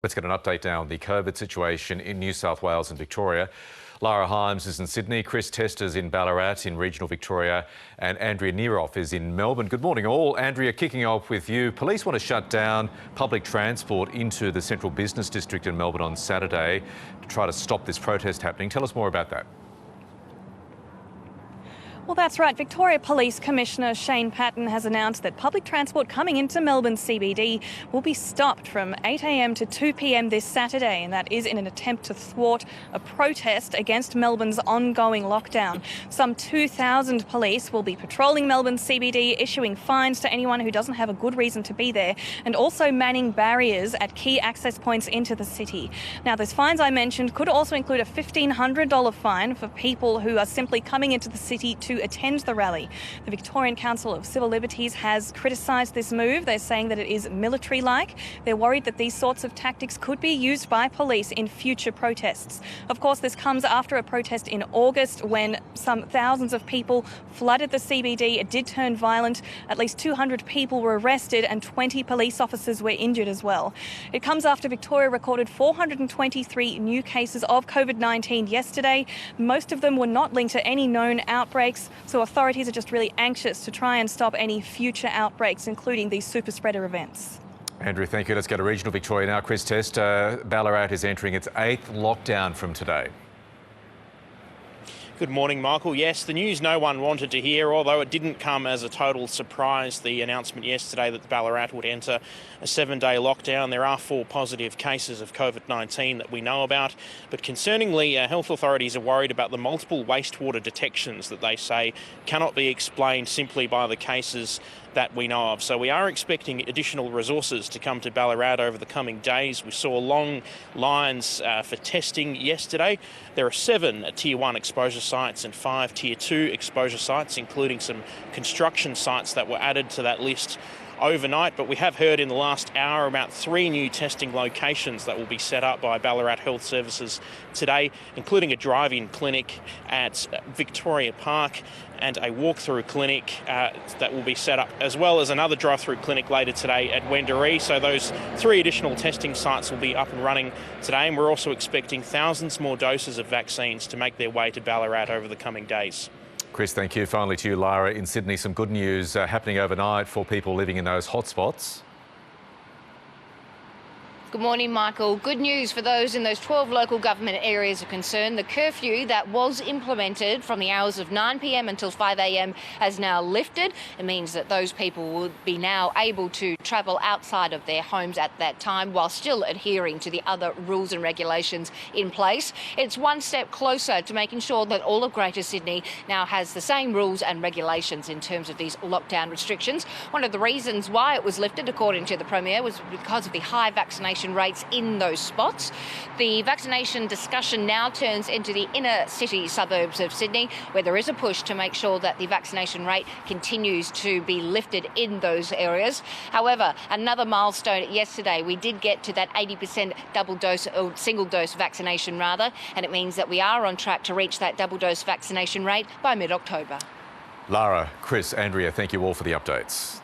Let's get an update now on the COVID situation in New South Wales and Victoria. Lara Himes is in Sydney, Chris Tester's in Ballarat in regional Victoria, and Andrea Neroff is in Melbourne. Good morning all. Andrea, kicking off with you. Police want to shut down public transport into the central business district in Melbourne on Saturday to try to stop this protest happening. Tell us more about that. Well, that's right. Victoria Police Commissioner Shane Patton has announced that public transport coming into Melbourne CBD will be stopped from 8 a.m. to 2 p.m. this Saturday, and that is in an attempt to thwart a protest against Melbourne's ongoing lockdown. Some 2,000 police will be patrolling Melbourne CBD, issuing fines to anyone who doesn't have a good reason to be there, and also manning barriers at key access points into the city. Now, those fines I mentioned could also include a $1,500 fine for people who are simply coming into the city to attend the rally. The Victorian Council of Civil Liberties has criticised this move. They're saying that it is military-like. They're worried that these sorts of tactics could be used by police in future protests. Of course, this comes after a protest in August when some thousands of people flooded the CBD. It did turn violent. At least 200 people were arrested and 20 police officers were injured as well. It comes after Victoria recorded 423 new cases of COVID-19 yesterday. Most of them were not linked to any known outbreaks. So authorities are just really anxious to try and stop any future outbreaks, including these super spreader events. Andrew, thank you. Let's go to regional Victoria now. Chris Tester, Ballarat is entering its 8th lockdown from today. Good morning, Michael. Yes, the news no one wanted to hear, although it didn't come as a total surprise, the announcement yesterday that Ballarat would enter a 7-day lockdown. There are 4 positive cases of COVID-19 that we know about, but concerningly, health authorities are worried about the multiple wastewater detections that they say cannot be explained simply by the cases that we know of. So we are expecting additional resources to come to Ballarat over the coming days. We saw long lines for testing yesterday. There are 7 Tier 1 exposure sites and 5 Tier 2 exposure sites, including some construction sites that were added to that list overnight, but we have heard in the last hour about 3 new testing locations that will be set up by Ballarat Health Services today, including a drive-in clinic at Victoria Park and a walk-through clinic that will be set up, as well as another drive-through clinic later today at Wendouree. So those 3 additional testing sites will be up and running today, and we're also expecting thousands more doses of vaccines to make their way to Ballarat over the coming days. Chris, thank you. Finally to you, Lara, in Sydney, some good news happening overnight for people living in those hotspots. Good morning, Michael. Good news for those in those 12 local government areas of concern. The curfew that was implemented from the hours of 9 p.m. until 5 a.m. has now lifted. It means that those people will be now able to travel outside of their homes at that time while still adhering to the other rules and regulations in place. It's one step closer to making sure that all of Greater Sydney now has the same rules and regulations in terms of these lockdown restrictions. One of the reasons why it was lifted, according to the Premier, was because of the high vaccination rates in those spots. The vaccination discussion now turns into the inner city suburbs of Sydney, where there is a push to make sure that the vaccination rate continues to be lifted in those areas. However, another milestone yesterday, we did get to that 80% double dose or single dose vaccination rather, and it means that we are on track to reach that double dose vaccination rate by mid-October. Lara, Chris, Andrea, thank you all for the updates.